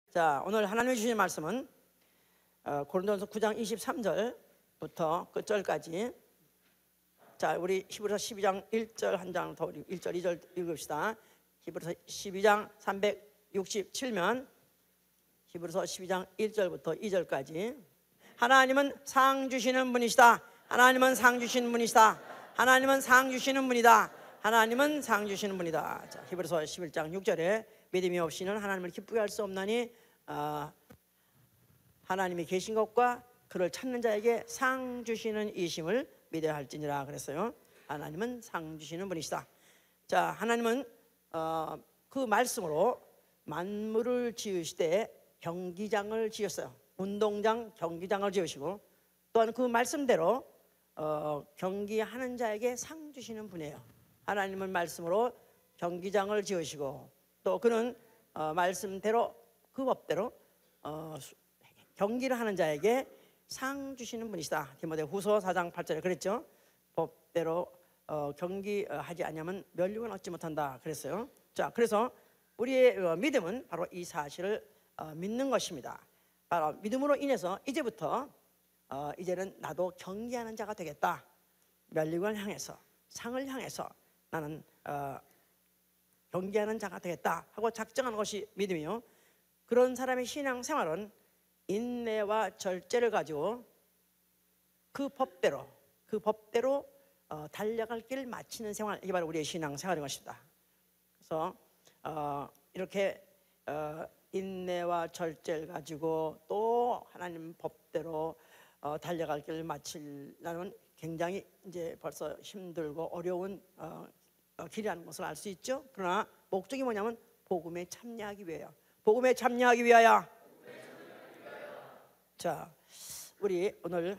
자, 오늘 하나님이 주신 말씀은 고린도전서 9장 23절부터 끝절까지. 자, 우리 히브리서 12장 1절 한 장 더 1절 2절 읽읍시다. 히브리서 12장 367면 히브리서 12장 1절부터 2절까지. 하나님은 상 주시는 분이시다. 하나님은 상 주시는 분이시다. 하나님은 상 주시는 분이다. 하나님은 상 주시는 분이다. 자, 히브리서 11장 6절에 믿음이 없이는 하나님을 기쁘게 할 수 없나니 하나님이 계신 것과 그를 찾는 자에게 상 주시는 이심을 믿어야 할지니라 그랬어요. 하나님은 상 주시는 분이시다. 자, 하나님은 그 말씀으로 만물을 지으시되 경기장을 지었어요. 운동장, 경기장을 지으시고 또한 그 말씀대로 경기하는 자에게 상 주시는 분이에요. 하나님은 말씀으로 경기장을 지으시고 또 그는 말씀대로 그 법대로 경기를 하는 자에게 상 주시는 분이시다. 디모데후서 4장 8절에 그랬죠. 법대로 경기하지 않으면 면류관 얻지 못한다 그랬어요. 자, 그래서 우리의 믿음은 바로 이 사실을 믿는 것입니다. 바로 믿음으로 인해서 이제부터 이제는 나도 경기하는 자가 되겠다. 면류관을 향해서, 상을 향해서 나는 경기하는 자가 되겠다 하고 작정하는 것이 믿음이요. 그런 사람의 신앙생활은 인내와 절제를 가지고 그 법대로 달려갈 길 마치는 생활, 이게 바로 우리의 신앙생활인 것입니다. 그래서 이렇게 인내와 절제를 가지고 또 하나님 법대로 달려갈 길을 마치려면 굉장히 이제 벌써 힘들고 어려운 길이라는 것을 알 수 있죠. 그러나 목적이 뭐냐면 복음에 참여하기 위하여. 복음에 참여하기 위하여. 자, 우리 오늘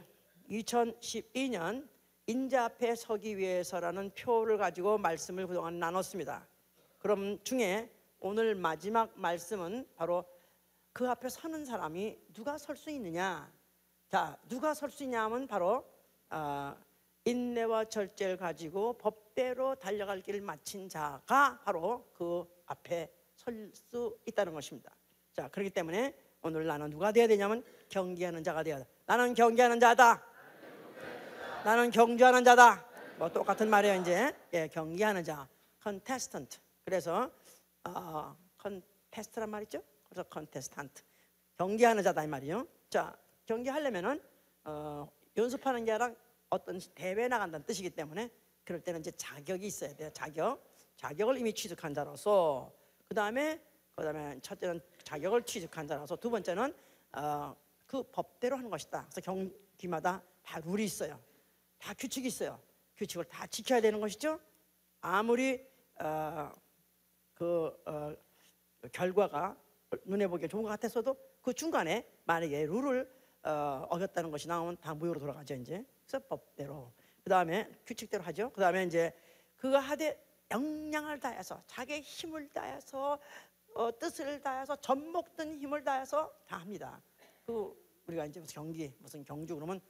2012년 인자 앞에 서기 위해서라는 표를 가지고 말씀을 그동안 나눴습니다. 그럼 중에 오늘 마지막 말씀은 바로 그 앞에 서는 사람이 누가 설 수 있느냐. 자, 누가 설 수 있냐 하면 바로 인내와 절제를 가지고 법대로 달려갈 길을 마친 자가 바로 그 앞에 설 수 있다는 것입니다. 자, 그렇기 때문에 오늘 나는 누가 되어야 되냐면 경기하는 자가 되어야 돼. 나는 경기하는 자다. 나는 경주하는 자다. 뭐 똑같은 말이에요 이제. 예, 경기하는 자, contestant. 그래서 contest란 말이죠. 그래서 contestant, 경기하는 자다 이 말이요. 자, 경기하려면은 연습하는 게 아니라 어떤 대회에 나간다는 뜻이기 때문에 그럴 때는 이제 자격이 있어야 돼요. 자격을 이미 취득한 자로서 그다음에 첫째는 자격을 취득한 자로서 두 번째는 그 법대로 하는 것이다. 그래서 경기마다 다 룰이 있어요. 다 규칙이 있어요. 규칙을 다 지켜야 되는 것이죠. 아무리 결과가 눈에 보기에 좋은 것 같았어도 그 중간에 만약에 룰을 어겼다는 것이 나오면 다 무효로 돌아가죠 이제. 그래서 법대로, 그 다음에 규칙대로 하죠. 그 다음에 이제 그거 하되 역량을 다해서 자기의 힘을 다해서 뜻을 다해서 젖먹든 힘을 다해서 다 합니다. 우리가 이제 무슨 경주 그러면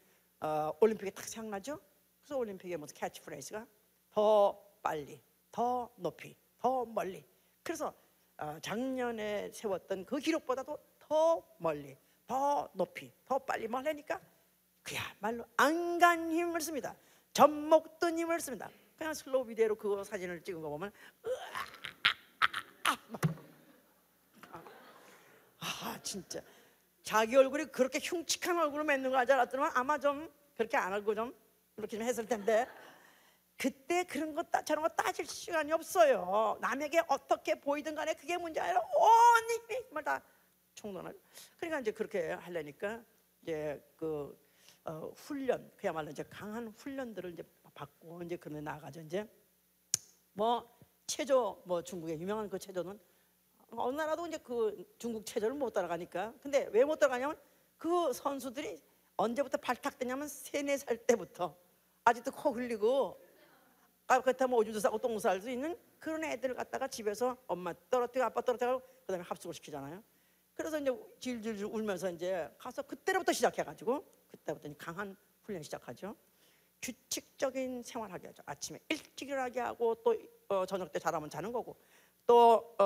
올림픽에 딱 생각나죠. 그래서 올림픽의 무슨 캐치프레이즈가 더 빨리, 더 높이, 더 멀리. 그래서 작년에 세웠던 그 기록보다도 더 멀리, 더 높이, 더 빨리 뭘 하니까 그야말로 안간 힘을 씁니다. 젖먹던 힘을 씁니다. 그냥 슬로우 비디오로 그 사진을 찍은 거 보면 진짜 자기 얼굴이 그렇게 흉측한 얼굴로 맺는 거 하지 않았더만 아마 좀 그렇게 안 하고 좀 이렇게 좀 했을 텐데 그때 그런 거 저런 거 따질 시간이 없어요. 남에게 어떻게 보이든 간에 그게 문제 아니라 온 힘을 다 총동하고. 그러니까 이제 그렇게 하려니까 이제 훈련, 그야말로 이제 강한 훈련들을 이제 받고 이제 그런데 나가죠. 이제 체조, 중국의 유명한 그 체조는 어느 나라도 이제 그 중국 체조를 못 따라가니까. 근데 왜 못 따라가냐면 그 선수들이 언제부터 발탁되냐면 3, 4살 때부터 아직도 코 흘리고 그렇다면 오줌도 싸고 똥도 쌀 수 있는 그런 애들을 갖다가 집에서 엄마 떨어뜨리고 아빠 떨어뜨리고 그다음에 합숙을 시키잖아요. 그래서 이제 질질 울면서 이제 가서 그때부터 시작해가지고 그때부터 이제 강한 훈련 시작하죠. 규칙적인 생활하게 하죠. 아침에 일찍 일어나게 하고 또 저녁 때 잘하면 자는 거고 또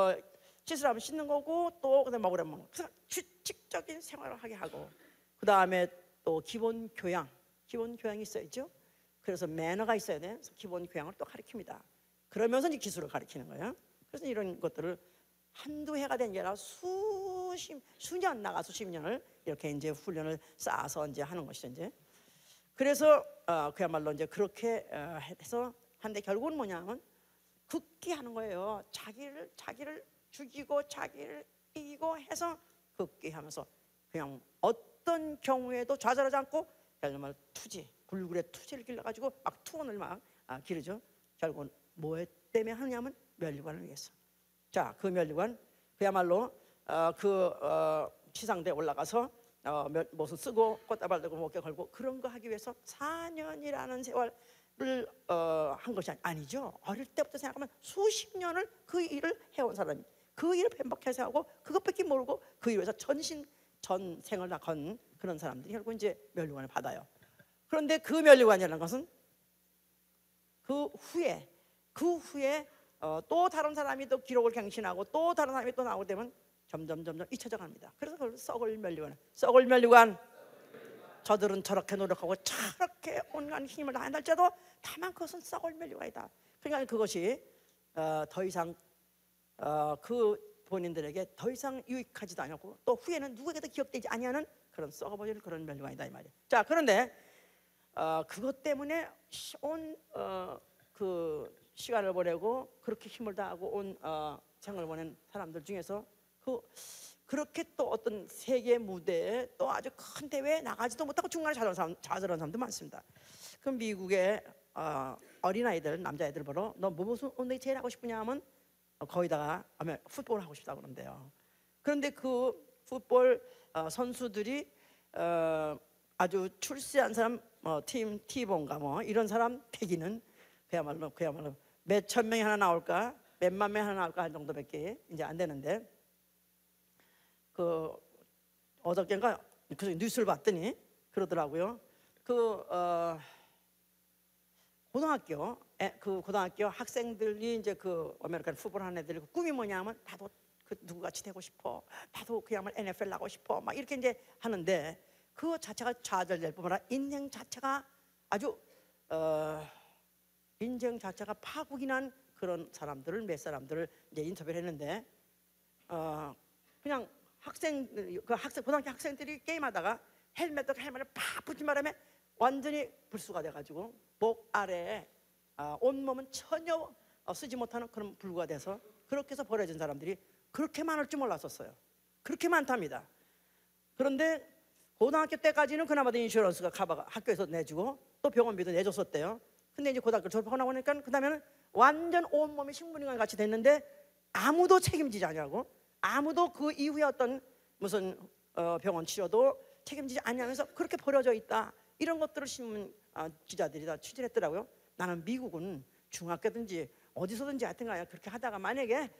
씻으라면 씻는 거고 또 그다음에 먹으라면 먹는 거. 그래서 규칙적인 생활을 하게 하고 그 다음에 또 기본 교양이 있어야죠. 그래서 매너가 있어야 돼. 그래서 기본 교양을 또 가르칩니다. 그러면서 이제 기술을 가르치는 거예요. 그래서 이런 것들을 한두 해가 된 게 아니라 수년 나가서 10년을 이렇게 이제 훈련을 쌓아서 이제 하는 것이죠. 이제 그래서 그야말로 이제 그렇게 해서 한데 결국은 뭐냐면 극기하는 거예요. 자기를 죽이고 자기를 이기고 해서 극기하면서 그냥 어떤 경우에도 좌절하지 않고 정말 불굴의 투지를 길러가지고 막 투혼을 막 기르죠. 결국은 뭐 때문에 하느냐면 면류관을 위해서. 자, 그 면류관 그야말로 시상대에 올라가서 무슨 쓰고 꽃다발 들고 목에 걸고 그런 거 하기 위해서 4년이라는 세월을 한 것이 아니죠. 어릴 때부터 생각하면 수십 년을 그 일을 해온 사람이 그 일을 반복해서 하고 그것밖에 모르고 그 일에서 전생을 다 건 그런 사람들이 결국 이제 면류관을 받아요. 그런데 그 면류관이라는 것은 그 후에 또 다른 사람이 또 기록을 갱신하고 또 다른 사람이 또 나오게 되면 점점 잊혀져 갑니다. 그래서 그걸 썩을 면류관. 저들은 저렇게 노력하고 저렇게 온갖 힘을 다한달지라도 다만 그것은 썩을 면류관이다. 그러니까 그것이 더 이상 그 본인들에게 더 이상 유익하지도 않았고 또 후에는 누구에게도 기억되지 아니하는 그런 썩어버릴 그런 면류관이다 이 말이에요. 자, 그런데 그것 때문에 그 시간을 보내고 그렇게 힘을 다하고 온 생을 보낸 사람들 중에서 그렇게 또 어떤 세계 무대에 또 아주 큰 대회에 나가지도 못하고 중간에 좌절한 사람도 많습니다. 그 미국의 어린아이들 남자애들 보러 너 무슨 운동이 제일 하고 싶으냐 하면 거기다가 풋볼 하고 싶다고 그러는데요. 그런데 그 풋볼 선수들이 아주 출세한 사람 팀 티본가 뭐 이런 사람 태기는 그야말로 몇천 명이 하나 나올까 몇만 명이 하나 나올까 할 정도밖에 이제 안 되는데 어저께인가 그 뉴스를 봤더니 그러더라고요. 고등학교 학생들이 이제 그 아메리칸 풋볼 하는 애들이 꿈이 뭐냐면 나도 그 누구같이 되고 싶어. 나도 그야말로 NFL 나고 싶어. 막 이렇게 이제 하는데 그 자체가 좌절될 뿐만 아니라 인생 자체가 아주 인생 자체가 파국이 난 그런 몇 사람들을 이제 인터뷰를 했는데 그냥 고등학교 학생들이 게임하다가 헬멧을 팍 붙인 바람에 완전히 불수가 돼가지고 목 아래에 온몸은 전혀 쓰지 못하는 그런 불구가 돼서 그렇게 해서 버려진 사람들이 그렇게 많을 줄 몰랐었어요. 그렇게 많답니다. 그런데 고등학교 때까지는 그나마도 인슈런스가 커버가 학교에서 내주고 또 병원비도 내줬었대요. 근데 이제 고등학교 졸업하고 나오니까 그 다음에는 완전 온몸이 식물인간 같이 됐는데 아무도 책임지지 않냐고, 아무도 그 이후에 어떤 무슨 병원 치료도 책임지지 않냐면서 그렇게 버려져 있다. 이런 것들을 신문 기자들이 다 취재했더라고요. 나는 미국은 중학교든지 어디서든지 하여튼간에 그렇게 하다가 만약에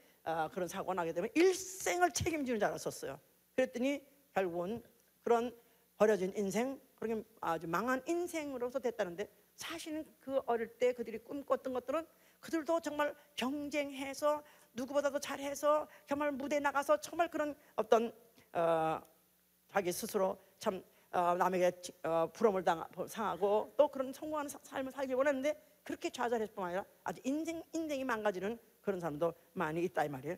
그런 사고가 나게 되면 일생을 책임지는 줄 알았었어요. 그랬더니 결국은 그런 버려진 인생, 그렇게 아주 망한 인생으로서 됐다는데 사실은 그 어릴 때 그들이 꿈꿨던 것들은 그들도 정말 경쟁해서 누구보다도 잘해서 정말 무대에 나가서 정말 그런 어떤 자기 스스로 참 남에게 부러움을 상하고 또 그런 성공하는 삶을 살기 원했는데 그렇게 좌절했을 뿐만 아니라 아주 인생이 망가지는 그런 사람도 많이 있다 이 말이에요.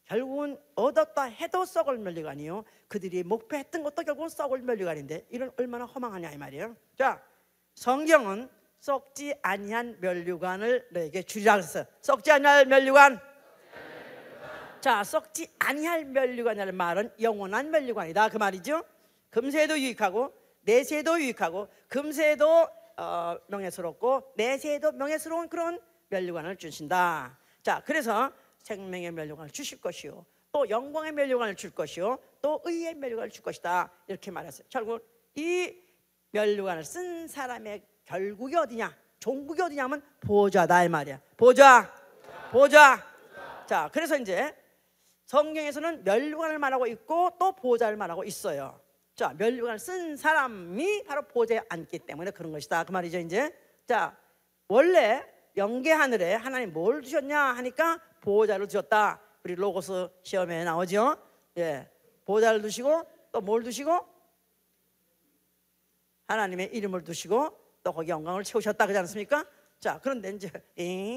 결국은 얻었다 해도 썩을 면류관이요, 그들이 목표했던 것도 결국은 썩을 면류관인데 이런 얼마나 허망하냐 이 말이에요. 자, 성경은 썩지 아니한 면류관을 너에게 주리라 했어요. 썩지 아니할 면류관. 자, 썩지 아니할 면류관이라는 말은 영원한 면류관이다 그 말이죠. 금세도 유익하고 내세도 유익하고 금세도 명예스럽고 내세도 명예스러운 그런 면류관을 주신다. 자, 그래서 생명의 면류관을 주실 것이요, 또 영광의 면류관을 줄 것이요, 또 의의 면류관을 줄 것이다 이렇게 말했어요. 결국 이 면류관을 쓴 사람의 결국이 어디냐, 종국이 어디냐면 보좌다 이 말이야. 보좌. 자, 그래서 이제 성경에서는 면류관을 말하고 있고 또 보좌를 말하고 있어요. 자, 면류관을 쓴 사람이 바로 보좌에 앉기 때문에 그런 것이다 그 말이죠. 이제 자, 원래 영계 하늘에 하나님 뭘 주셨냐 하니까 보좌를 주셨다. 우리 로고스 시험에 나오죠. 예, 보좌를 두시고 또 뭘 두시고? 하나님의 이름을 두시고 또 거기 영광을 채우셨다 그러지 않습니까? 자, 그런데 이제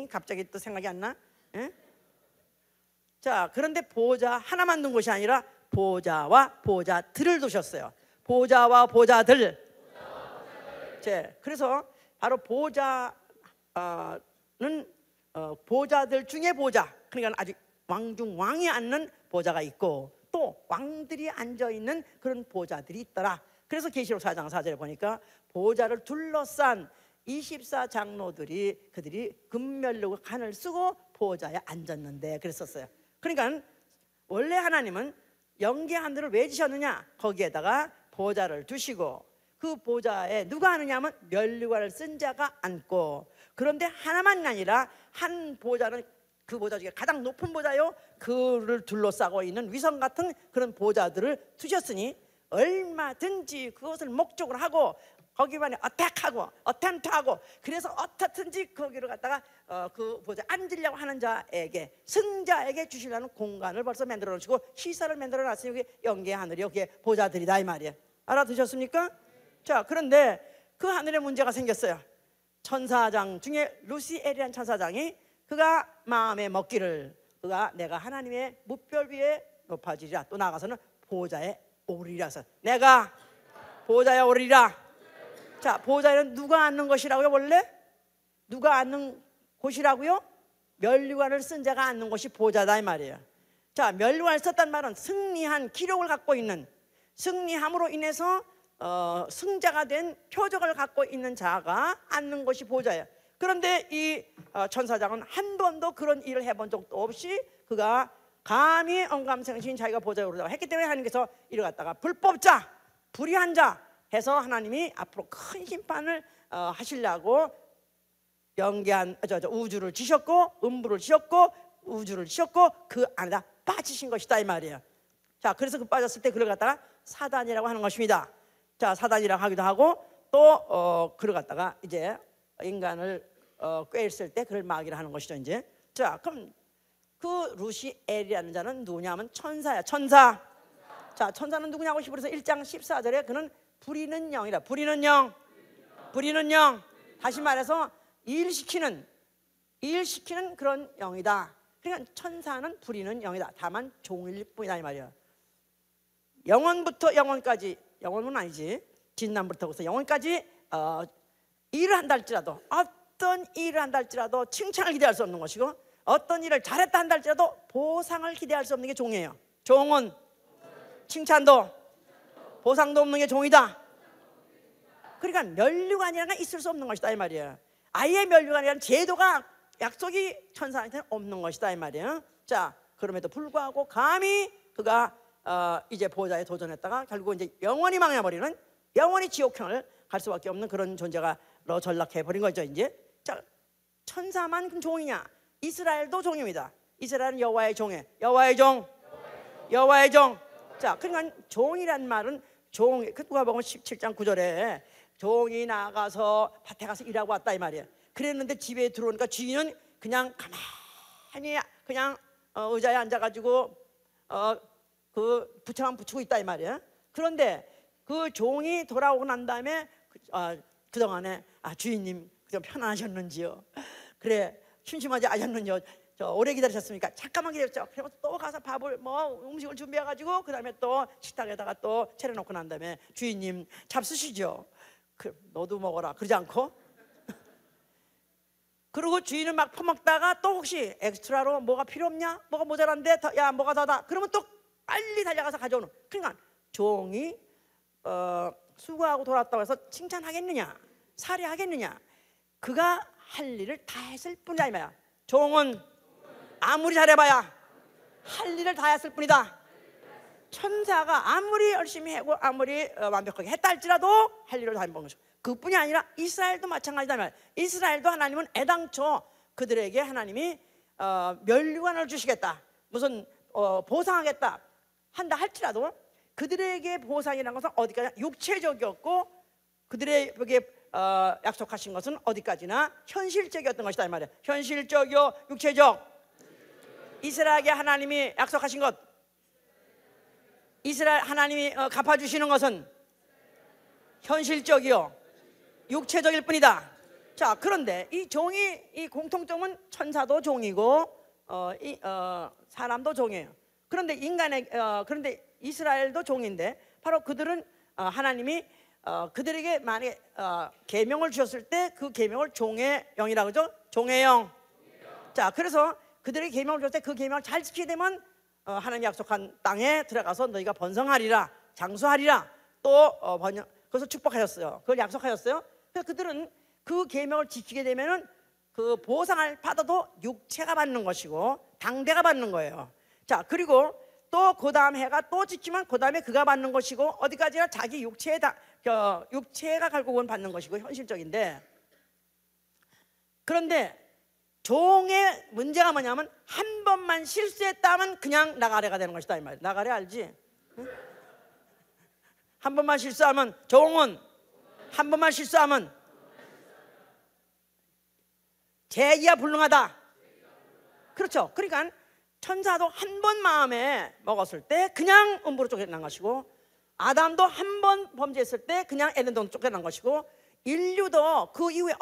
갑자기 또 생각이 안 나? 예? 자, 그런데 보좌 하나만 둔 것이 아니라 보좌와 보좌들을 두셨어요. 보좌와 보좌들. 그래서 바로 보좌는 보좌들 중에 보좌, 그러니까 아주 왕중 왕이 앉는 보좌가 있고 또 왕들이 앉아 있는 그런 보좌들이 있더라. 그래서 계시록 4장 4절에 보니까 보좌를 둘러싼 24장로들이 그들이 금면류고 간을 쓰고 보좌에 앉았는데 그랬었어요. 그러니까 원래 하나님은 영계 하늘을 왜 지셨느냐? 거기에다가 보좌를 두시고 그 보좌에 누가 하느냐 하면 면류관을 쓴 자가 앉고, 그런데 하나만이 아니라 한 보좌는 그 보좌 중에 가장 높은 보좌요, 그를 둘러싸고 있는 위성 같은 그런 보좌들을 두셨으니 얼마든지 그것을 목적으로 하고 거기만에 어택하고 어템트하고 그래서 어떻든지 거기를 갖다가 그 보좌 앉으려고 하는 자에게, 승자에게 주시려는 공간을 벌써 만들어 놓으시고 시설을 만들어 놨으니 여기 영계 하늘이 여기에 보좌들이다 이 말이에요. 알아두셨습니까? 자, 그런데 그 하늘에 문제가 생겼어요. 천사장 중에 루시엘이라는 천사장이 그가 마음에 먹기를, 그가 내가 하나님의 무별 위에 높아지리라, 또 나아가서는 보좌에 오르리라서 내가 보좌에 오르리라. 자, 보좌에는 누가 앉는 것이라고요? 원래 누가 앉는 곳이라고요? 면류관을 쓴 자가 앉는 곳이 보좌다 이 말이에요. 자, 면류관을 썼단 말은 승리한 기록을 갖고 있는, 승리함으로 인해서 승자가 된 표적을 갖고 있는 자가 앉는 것이 보좌예요. 그런데 이 천사장은 한 번도 그런 일을 해본 적도 없이 그가 감히 언감생신 자기가 보좌에 오르다고 했기 때문에 하나님께서 이를 갖다가 불법자, 불의한 자 해서 하나님이 앞으로 큰 심판을 하시려고 영계한 우주를 지셨고 음부를 지셨고 우주를 지셨고 그 안에다 빠지신 것이다 이 말이에요. 자, 그래서 그 빠졌을 때 그를 갖다가 사단이라고 하는 것입니다. 자, 사단이라고 하기도 하고 또 그를 갖다가 이제 인간을 꾀했을 때 그를 마귀라 하는 것이죠 이제. 자, 그럼 그 루시엘이라는 자는 누구냐면 천사야, 천사. 자, 천사는 누구냐고 히브리서 1장 14절에 그는 부리는 영이라. 부리는 영, 부리는 영. 다시 말해서 일시키는 그런 영이다. 그러니까 천사는 부리는 영이다. 다만 종일 뿐이다 이 말이야. 영원부터 영원까지, 영원은 아니지, 진남부터 영원까지 일을 한다 할지라도, 어떤 일을 한다 할지라도 칭찬을 기대할 수 없는 것이고, 어떤 일을 잘했다 한다 할지라도 보상을 기대할 수 없는 게 종이에요. 종은 칭찬도 보상도 없는 게 종이다. 그러니까 면류관이라는 게 있을 수 없는 것이다 이 말이에요. 아예 면류관이라는 제도가, 약속이 천사한테는 없는 것이다 이 말이에요. 자, 그럼에도 불구하고 감히 그가 이제 보좌에 도전했다가 결국 이제 영원히 망해버리는, 영원히 지옥형을 갈 수밖에 없는 그런 존재가 전락해 버린 거죠 이제. 자, 천사만 그럼 종이냐? 이스라엘도 종입니다. 이스라엘은 여호와의 종이에요. 여호와의 종, 여호와의 종. 자, 그러니까 종이란 말은 종, 그 누가복음 17장 9절에 종이 나가서 밭에 가서 일하고 왔다 이 말이에요. 그랬는데 집에 들어오니까 주인은 그냥 가만히 그냥 의자에 앉아가지고 그 부채만 붙이고 있다 이 말이에요. 그런데 그 종이 돌아오고 난 다음에 그동안에 주인님 좀 편안하셨는지요? 그래, 심심하지 않으셨는지요? 오래 기다리셨습니까? 잠깐만 기다렸죠. 그래서 또 가서 밥을 음식을 준비해가지고 그 다음에 또 식탁에다가 또 차려놓고 난 다음에 주인님 잡수시죠. 너도 먹어라 그러지 않고 그리고 주인은 막 퍼먹다가 또 혹시 엑스트라로 뭐가 필요 없냐? 뭐가 모자란데? 야, 뭐가 더다? 그러면 또 빨리 달려가서 가져오는. 그러니까 종이 수고하고 돌아왔다고 해서 칭찬하겠느냐? 살해하겠느냐? 그가 할 일을 다 했을 뿐이다 이 말이야. 종은 아무리 잘해봐야 할 일을 다 했을 뿐이다. 천사가 아무리 열심히 하고 아무리 완벽하게 했다 할지라도 할 일을 다 해본 것이고, 그뿐이 아니라 이스라엘도 마찬가지다 말이야. 이스라엘도 하나님은 애당초 그들에게 하나님이 면류관을 주시겠다, 무슨 보상하겠다 한다 할지라도 그들에게 보상이라는 것은 어디까지나 육체적이었고 그들에게 약속하신 것은 어디까지나 현실적이었던 것이다 이 말이야. 현실적이요, 육체적. 이스라엘에게 하나님이 약속하신 것, 이스라엘 하나님이 갚아주시는 것은 현실적이요 육체적일 뿐이다. 자, 그런데 이 종이, 이 공통점은 천사도 종이고 사람도 종이에요. 그런데 그런데 이스라엘도 종인데, 바로 그들은 하나님이 그들에게 만약에 계명을 주셨을 때 그 계명을 종의 영이라고 그러죠. 종의 영. 자, 그래서 그들에게 계명을 줬을 때 그 계명을 잘 지키게 되면 하나님이 약속한 땅에 들어가서 너희가 번성하리라, 장수하리라, 또 그것을 축복하셨어요. 그걸 약속하셨어요. 그래서 그들은 그 계명을 지키게 되면은 그 보상을 받아도 육체가 받는 것이고 당대가 받는 거예요. 자, 그리고 또 그 다음 해가 또 지키면 그 다음에 그가 받는 것이고, 어디까지나 자기 육체가 결국은 받는 것이고 현실적인데, 그런데 종의 문제가 뭐냐면 한 번만 실수했다면 그냥 나가래가 되는 것이다 이 말이야. 나가래 알지? 응? 한 번만 실수하면, 종은 한 번만 실수하면 제기가 불능하다. 그렇죠. 그러니까 천사도 한 번 마음에 먹었을 때 그냥 음부로 쫓겨난 것이고, 아담도 한 번 범죄했을 때 그냥 에덴동으로 쫓겨난 것이고, 인류도 그 이후에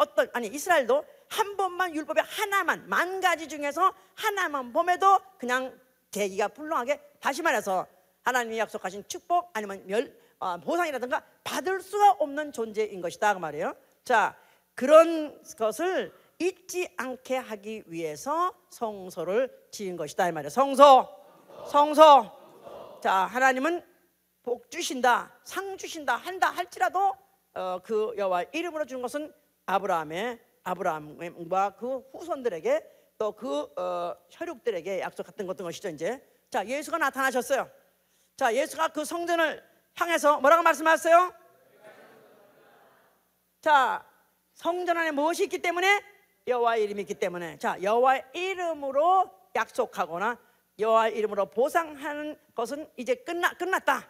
이스라엘도 한 번만 율법의 하나만, 만 가지 중에서 하나만 범해도 그냥 계기가 불능하게, 다시 말해서 하나님이 약속하신 축복 아니면 보상이라든가 받을 수가 없는 존재인 것이다 그 말이에요. 자, 그런 것을 잊지 않게 하기 위해서 성소를 지은 것이다 이 말이에요. 성소. 자, 하나님은 복 주신다, 상 주신다 한다 할지라도 그 여호와 이름으로 준 것은 아브라함과 그 후손들에게, 또 그 혈육들에게 약속했던 것이죠. 이제 자, 예수가 나타나셨어요. 자, 예수가 그 성전을 향해서 뭐라고 말씀하셨어요? 자, 성전 안에 무엇이 있기 때문에? 여호와의 이름이 있기 때문에. 자, 여호와의 이름으로 약속하거나 여호와의 이름으로 보상하는 것은 이제 끝났다.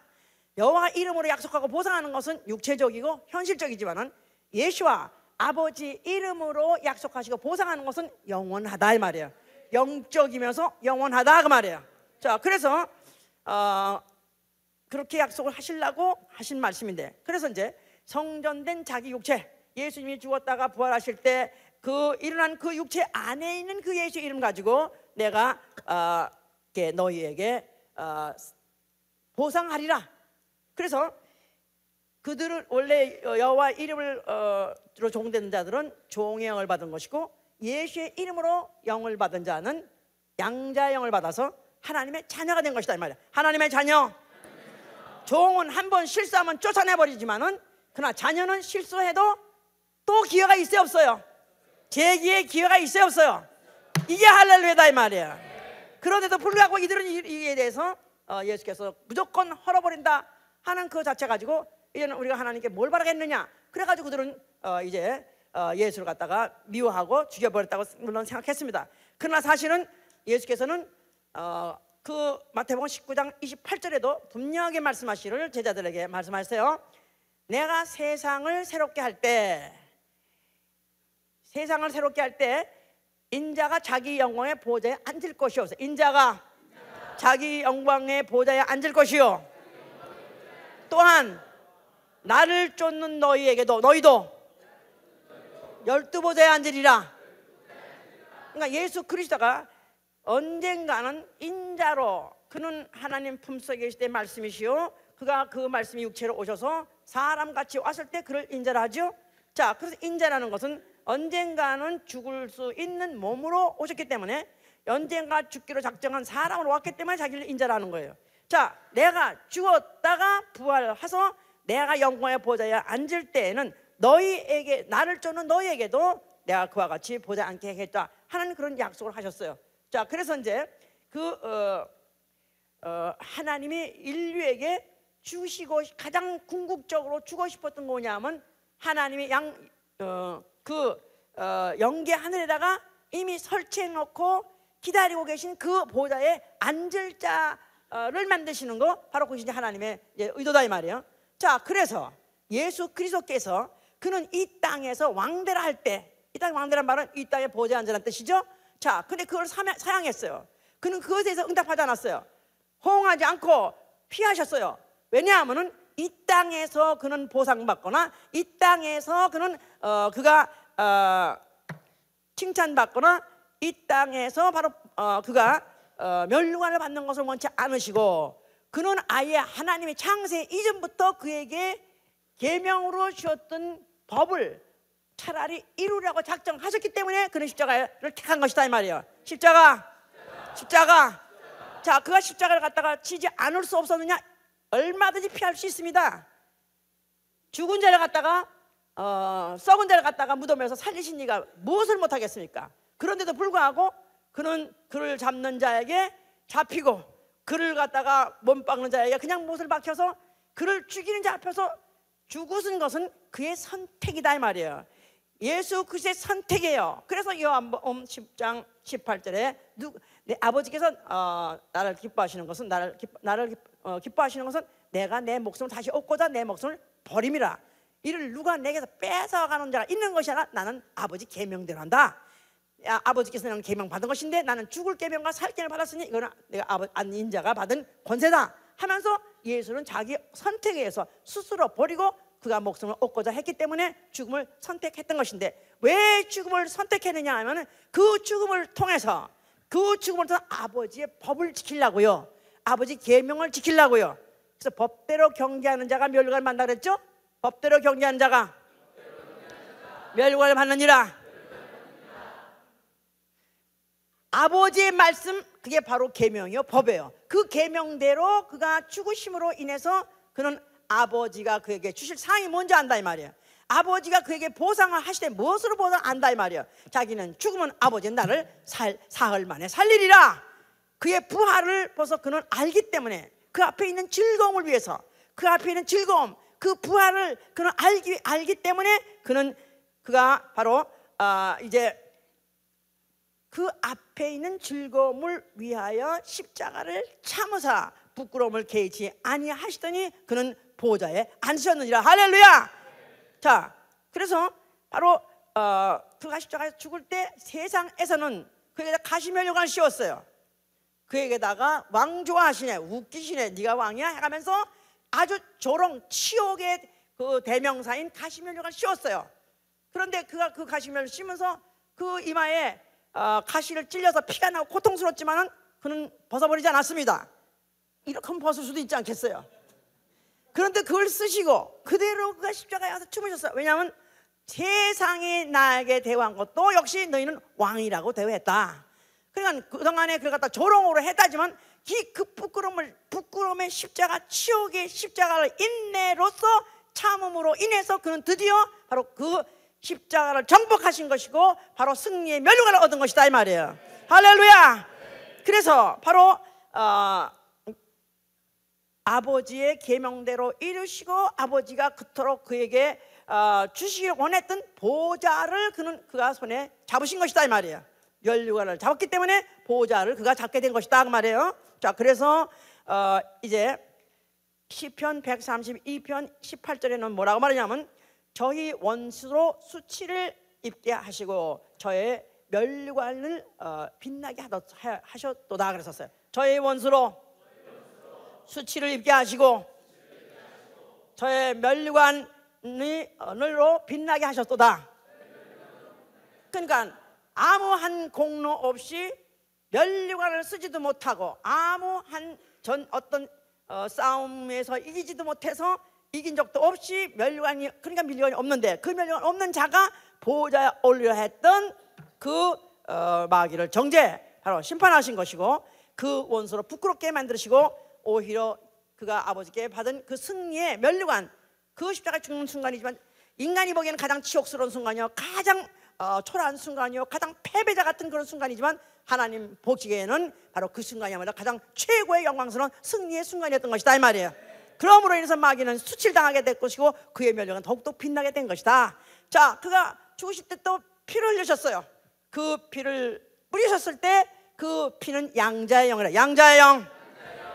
여호와 이름으로 약속하고 보상하는 것은 육체적이고 현실적이지만은, 예수와 아버지 이름으로 약속하시고 보상하는 것은 영원하다 이 말이에요. 영적이면서 영원하다 그 말이에요. 자, 그래서 그렇게 약속을 하시려고 하신 말씀인데, 그래서 이제 성전된 자기 육체, 예수님이 죽었다가 부활하실 때 그 일어난 그 육체 안에 있는 그 예수 이름 가지고 내가 너희에게 보상하리라. 그래서 그들은 원래 여호와 이름으로 종된 자들은 종의 영을 받은 것이고, 예수의 이름으로 영을 받은 자는 양자의 영을 받아서 하나님의 자녀가 된 것이다 이 말이야. 하나님의 자녀. 종은 한 번 실수하면 쫓아내버리지만은, 그러나 자녀는 실수해도 또 기회가 있어요 없어요? 재기의 기회가 있어요 없어요? 이게 할렐루야다 이 말이야. 그런데도 불구하고 이들은 이에 대해서 예수께서 무조건 헐어버린다 하는 그 자체 가지고 이제는 우리가 하나님께 뭘 바라겠느냐, 그래가지고 그들은 이제 예수를 갖다가 미워하고 죽여버렸다고 물론 생각했습니다. 그러나 사실은 예수께서는 그 마태복음 19장 28절에도 분명하게 말씀하시기를 제자들에게 말씀하셨어요. 내가 세상을 새롭게 할 때 인자가 자기 영광의 보좌에 앉을 것이요. 인자가 자기 영광의 보좌에 앉을 것이요. 또한 나를 쫓는 너희도 12보좌에 앉으리라. 그러니까 예수 그리스도가 언젠가는 인자로, 그는 하나님 품속에 계실 때 말씀이시요, 그가 그 말씀이 육체로 오셔서 사람같이 왔을 때 그를 인자라 하죠. 자, 그래서 인자라는 것은 언젠가는 죽을 수 있는 몸으로 오셨기 때문에, 언젠가 죽기로 작정한 사람으로 왔기 때문에 자기를 인자라는 거예요. 자, 내가 죽었다가 부활해서 내가 영광의 보좌에 앉을 때에는 너희에게, 나를 쫓는 너희에게도 내가 그와 같이 보좌에 앉게 하겠다 하는 그런 약속을 하셨어요. 자, 그래서 이제 하나님이 인류에게 주시고 가장 궁극적으로 주고 싶었던 뭐냐면, 하나님이 영계 하늘에다가 이미 설치해 놓고 기다리고 계신 그 보좌에 앉을 자를 만드시는 거, 바로 그것이 하나님의 의도다 이 말이에요. 자, 그래서 예수 그리스도께서 그는 이 땅에서 왕대라 할 때, 이 땅 왕대란 말은 이 땅에 보좌에 앉으라는 뜻이죠. 자, 근데 그걸 사양했어요. 그는 그것에 대해서 응답하지 않았어요. 호응하지 않고 피하셨어요. 왜냐하면은 이 땅에서 그는 보상받거나 이 땅에서 그는 그가 칭찬받거나 이 땅에서 바로 그가 멸류관을 받는 것을 원치 않으시고, 그는 아예 하나님의 창세 이전부터 그에게 계명으로 주었던 법을 차라리 이루려고 작정하셨기 때문에 그는 십자가를 택한 것이다 이 말이에요. 십자가. 자, 그가 십자가를 갖다가 치지 않을 수 없었느냐? 얼마든지 피할 수 있습니다. 죽은 자를 갖다가 썩은 자를 갖다가 무덤에서 살리신 이가 무엇을 못하겠습니까? 그런데도 불구하고 그는 그를 잡는 자에게 잡히고, 그를 갖다가 몸박는 자에게 그냥 못을 박혀서 그를 죽이는 자 앞에서 죽으신 것은 그의 선택이다 이 말이에요. 예수 그리스도의 선택이에요. 그래서 요한복음 10장 18절에 내 아버지께서 나를 기뻐하시는 것은 기뻐하시는 것은 내가 내 목숨을 다시 얻고자 내 목숨을 버림이라. 이를 누가 내게서 뺏어가는 자가 있는 것이 아니라 나는 아버지 계명대로 한다. 아버지께서 나는 계명 받은 것인데 나는 죽을 계명과 살 계명을 받았으니 이거는 내가 인자가 받은 권세다 하면서 예수는 자기 선택에 의해서 스스로 버리고 그가 목숨을 얻고자 했기 때문에 죽음을 선택했던 것인데, 왜 죽음을 선택했느냐 하면 그 죽음을 통해서 아버지의 법을 지키려고요. 아버지 계명을 지키려고요. 그래서 법대로 경계하는 자가 멸류관을 받는다 그랬죠? 법대로 경계하는 자가 멸류관을 받느니라. 아버지의 말씀, 그게 바로 계명이요, 법이에요. 그 계명대로 그가 죽으심으로 인해서 그는 아버지가 그에게 주실 상이 뭔지 안다 이 말이에요. 아버지가 그에게 보상을 하시되 무엇으로 보상을 안다 이 말이에요. 자기는 죽으면 아버지는 나를 사흘 만에 살리리라. 그의 부활을 벌써 그는 알기 때문에, 그 앞에 있는 즐거움을 위해서, 그 앞에 있는 즐거움, 그 부활을 그는 알기 때문에 그가 바로 이제 그 앞에 있는 즐거움을 위하여 십자가를 참으사 부끄러움을 개의치 아니하시더니 그는 보좌에 앉으셨느니라. 할렐루야. 자, 그래서 바로 그가 십자가에 죽을 때 세상에서는 그에게다 가시면류관을 씌웠어요. 그에게다가 왕 좋아하시네, 웃기시네, 네가 왕이야 해가면서 아주 조롱 치욕의 그 대명사인 가시면류관을 씌웠어요. 그런데 그가 그 가시면을 씌우면서 그 이마에 가시를 찔려서 피가 나고 고통스럽지만은 그는 벗어버리지 않았습니다. 이렇게 하면 벗을 수도 있지 않겠어요? 그런데 그걸 쓰시고 그대로 그가 십자가에 와서 죽으셨어요. 왜냐하면 세상이 나에게 대우한 것도 역시 너희는 왕이라고 대우했다. 그러니까 그동안에 그걸 갖다 조롱으로 했다지만 그 부끄러움의 십자가, 치욕의 십자가를 인내로서 참음으로 인해서 그는 드디어 바로 그 십자가를 정복하신 것이고 바로 승리의 멸류관을 얻은 것이다 이 말이에요. 할렐루야. 그래서 바로 아버지의 계명대로 이루시고 아버지가 그토록 그에게 주시기를 원했던 보좌를 그가 손에 잡으신 것이다 이 말이에요. 멸류관을 잡았기 때문에 보좌를 그가 잡게 된 것이다 그 말이에요. 자, 그래서 이제 시편 132편 18절에는 뭐라고 말하냐면 저희 원수로 수치를 입게 하시고 저의 멸류관을 빛나게 하셨도다 그랬었어요. 저의 원수로 수치를 입게 하시고 저의 멸류관으로 빛나게 하셨도다. 그러니까 아무한 공로 없이 멸류관을 쓰지도 못하고 아무한 어떤 싸움에서 이기지도 못해서 이긴 적도 없이 멸류관이, 그러니까 멸류관이 없는데 그 멸류관 없는 자가 보호자에 올리려 했던 그 마귀를 바로 심판하신 것이고 그 원수로 부끄럽게 만드시고 오히려 그가 아버지께 받은 그 승리의 멸류관, 그 십자가 죽는 순간이지만 인간이 보기에는 가장 치욕스러운 순간이요, 가장 초라한 순간이요, 가장 패배자 같은 그런 순간이지만 하나님 보시기에는 바로 그 순간이야말로 가장 최고의 영광스러운 승리의 순간이었던 것이다 이 말이에요. 그러므로 인해서 마귀는 수치를 당하게 될 것이고 그의 멸류관은 더욱더 빛나게 된 것이다. 자, 그가 죽으실 때 또 피를 흘리셨어요. 그 피를 뿌리셨을 때 그 피는 양자의 영이라. 양자의 영,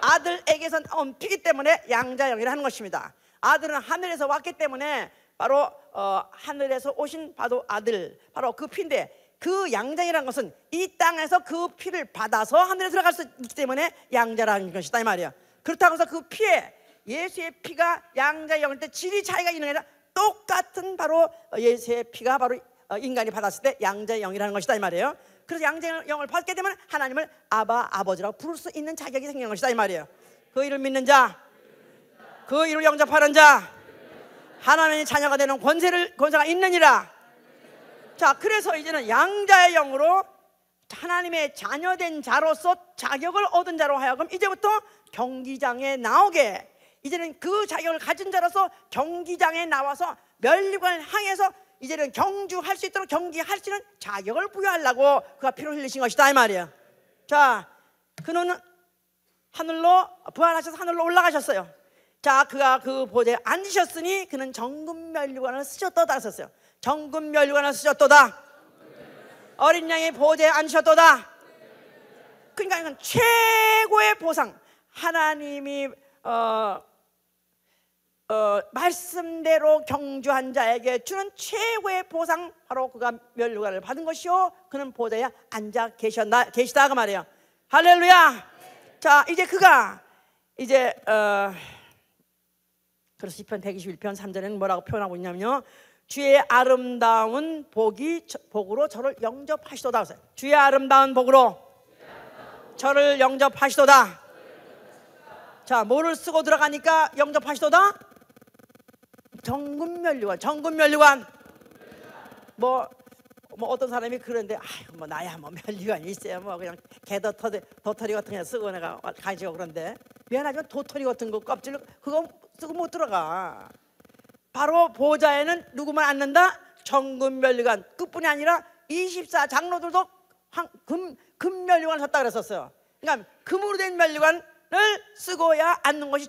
아들에게서 나온 피기 때문에 양자의 영이라 하는 것입니다. 아들은 하늘에서 왔기 때문에 바로 하늘에서 오신 바로 아들, 바로 그 피인데 그 양자이라는 것은 이 땅에서 그 피를 받아서 하늘에 들어갈 수 있기 때문에 양자라는 것이다 이 말이야. 그렇다고 해서 그 피에 예수의 피가 양자의 영일 때 질이 차이가 있는 게 아니라 똑같은 바로 예수의 피가 바로 인간이 받았을 때 양자의 영이라는 것이다 이 말이에요. 그래서 양자의 영을 받게 되면 하나님을 아바 아버지라고 부를 수 있는 자격이 생기는 것이다 이 말이에요. 그 이를 믿는 자, 그 이를 영접하는 자, 하나님의 자녀가 되는 권세가 있느니라. 자, 그래서 이제는 양자의 영으로 하나님의 자녀된 자로서 자격을 얻은 자로 하여금 이제부터 경기장에 나오게, 이제는 그 자격을 가진 자로서 경기장에 나와서 면류관을 향해서 이제는 경주할 수 있도록 경기할 수 있는 자격을 부여하려고 그가 피를 흘리신 것이다 이 말이에요. 자, 그는 하늘로 부활하셔서 하늘로 올라가셨어요. 자, 그가 그 보좌에 앉으셨으니 그는 정금 면류관을 쓰셨도다 했었어요. 정금 면류관을 쓰셨도다. 어린 양의 보좌에 앉으셨도다. 그러니까 이건 최고의 보상, 하나님이 말씀대로 경주한 자에게 주는 최고의 보상, 바로 그가 면류관을 받은 것이요 그는 보좌에 앉아 계시다 그 말이에요. 할렐루야. 자, 이제 그가 이제 그래서 시편 121편 3절에는 뭐라고 표현하고 있냐면요, 주의 아름다운 복으로 저를 영접하시도다. 주의 아름다운 복으로 저를 영접하시도다. 자, 뭐를 쓰고 들어가니까 영접하시도다? 정금면류관. 뭐 어떤 사람이 그런데 아유 뭐 나야 뭐 면류관이 있어야 뭐 그냥 도토리 같은 거 쓰고 내가 가지고, 그런데 미안하지만 도토리 같은 거 껍질 그거 쓰고 못 들어가. 바로 보좌에는 누구만 앉는다? 정금면류관. 그뿐이 아니라 24장로들도 금면류관을 섰다 그랬었어요. 그러니까 금으로 된 면류관을 쓰고야 앉는 것이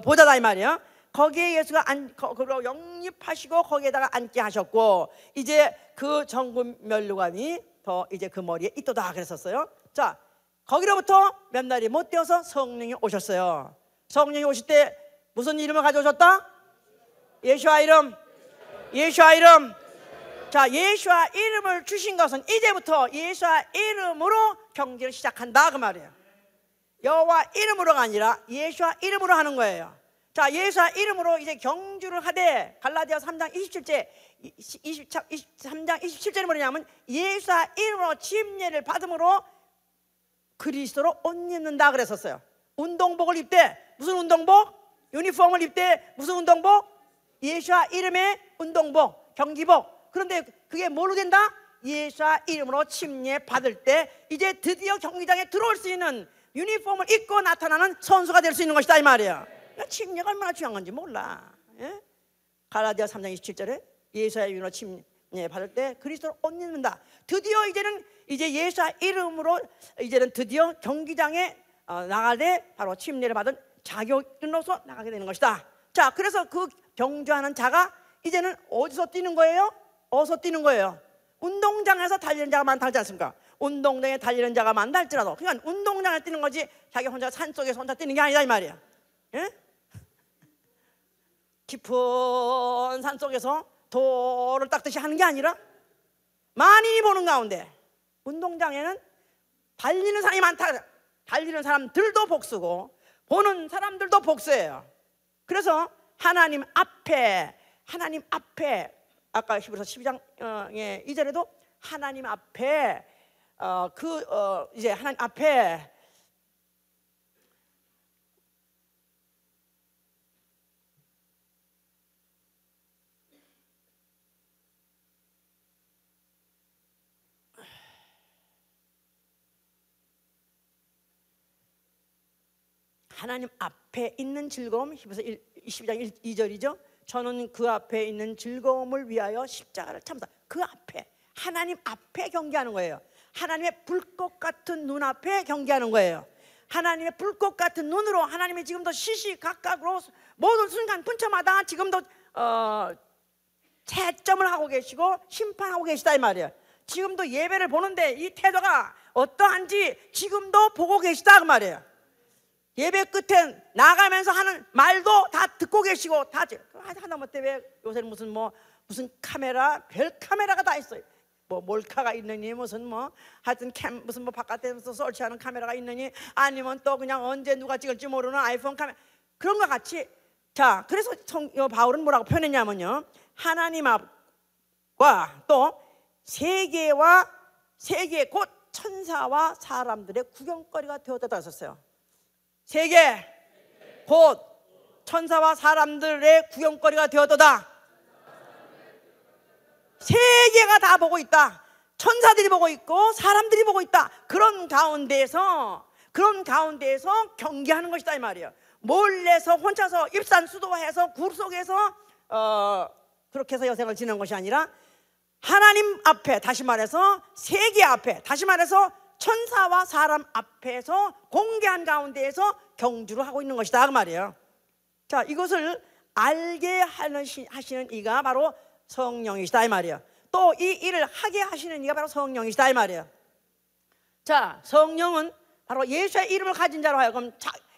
보좌다 이 말이에요. 거기에 예수가 그걸 영입하시고 거기에다가 앉게 하셨고, 이제 그 정금면류관이 더 이제 그 머리에 있도다 그랬었어요. 자, 거기로부터 몇 날이 못 되어서 성령이 오셨어요. 성령이 오실 때 무슨 이름을 가져오셨다? 예수와 이름. 자, 예수와 이름을 주신 것은 이제부터 예수와 이름으로 경기를 시작한다 그 말이에요. 여호와 이름으로가 아니라 예수와 이름으로 하는 거예요. 자, 예수와 이름으로 이제 경주를 하되, 갈라디아 3장 27절 23장 27절에 뭐냐면 예수와 이름으로 침례를 받음으로 그리스도로 옷 입는다 그랬었어요. 운동복을 입되, 무슨 운동복? 유니폼을 입되, 무슨 운동복? 예수와 이름의 운동복, 경기복. 그런데 그게 뭘로 된다? 예수와 이름으로 침례 받을 때 이제 드디어 경기장에 들어올 수 있는 유니폼을 입고 나타나는 선수가 될 수 있는 것이다 이 말이에요. 침례가 얼마나 중요한 건지 몰라. 예? 갈라디아 3장 27절에 예수와 이름으로 침례 받을 때 그리스도를 옷 입는다. 드디어 이제는 예수와 이름으로 이제는 드디어 경기장에 나갈 때 바로 침례를 받은 자격으로서 나가게 되는 것이다. 자, 그래서 그 경주하는 자가 이제는 어디서 뛰는 거예요? 어디서 뛰는 거예요? 운동장에서 달리는 자가 많다 하지 않습니까? 운동장에 달리는 자가 많다 할지라도, 그러니까 운동장에 뛰는 거지 자기 혼자 산속에서 혼자 뛰는 게 아니다 이 말이야. 예? 깊은 산속에서 돌을 닦듯이 하는 게 아니라 만인이 보는 가운데 운동장에는 달리는 사람이 많다. 달리는 사람들도 복수고 보는 사람들도 복수예요. 그래서 하나님 앞에 아까 히브리서 12장의 2절에도 하나님 앞에 이제 하나님 앞에 하나님 앞에 있는 즐거움, 히브리서 12장 2절이죠. 저는 그 앞에 있는 즐거움을 위하여 십자가를 참다. 그 앞에, 하나님 앞에 경계하는 거예요. 하나님의 불꽃 같은 눈 앞에 경계하는 거예요. 하나님의 불꽃 같은 눈으로 하나님이 지금도 시시각각으로 모든 순간 분초마다 지금도 채점을 하고 계시고 심판하고 계시다 이 말이에요. 지금도 예배를 보는데 이 태도가 어떠한지 지금도 보고 계시다 그 말이에요. 예배 끝에 나가면서 하는 말도 다 듣고 계시고 다 하다못해 왜 요새는 무슨 카메라, 별 카메라가 다 있어요. 뭐 몰카가 있느니 무슨 뭐 하여튼 무슨 뭐 바깥에서 설치하는 카메라가 있느니 아니면 또 그냥 언제 누가 찍을지 모르는 아이폰 카메라 그런 것 같이. 자, 그래서 바울은 뭐라고 표현했냐면요, 하나님 앞과 또 세계 곧 천사와 사람들의 구경거리가 되었다 했었어요. 세계 곧 천사와 사람들의 구경거리가 되었다. 세계가 다 보고 있다. 천사들이 보고 있고 사람들이 보고 있다. 그런 가운데에서 경계하는 것이다 이 말이에요. 몰래서 혼자서 입산수도해서 굴 속에서 그렇게 해서 여생을 지내는 것이 아니라 하나님 앞에, 다시 말해서 세계 앞에, 다시 말해서 천사와 사람 앞에서 공개한 가운데에서 경주를 하고 있는 것이다 그 말이에요. 자, 이것을 알게 하시는 이가 바로 성령이시다 이 말이에요. 또 이 일을 하게 하시는 이가 바로 성령이시다 이 말이에요. 자, 성령은 바로 예수의 이름을 가진 자로 하여금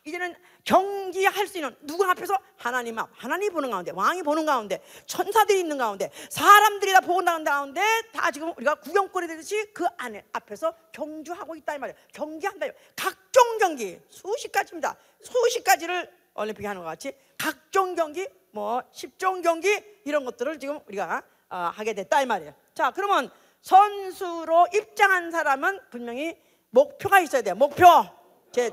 이제는 경기할 수 있는, 누구 앞에서? 하나님 앞, 하나님이 보는 가운데, 왕이 보는 가운데, 천사들이 있는 가운데, 사람들이 다 보는 가운데 다 지금 우리가 구경거리 되듯이 그 안에 앞에서 경주하고 있다 이 말이에요. 경기한다. 각종 경기 수십 가지입니다. 수십 가지를 올림픽에 하는 것 같이 각종 경기, 뭐 10종 경기 이런 것들을 지금 우리가 하게 됐다 이 말이에요. 자, 그러면 선수로 입장한 사람은 분명히 목표가 있어야 돼요. 목표.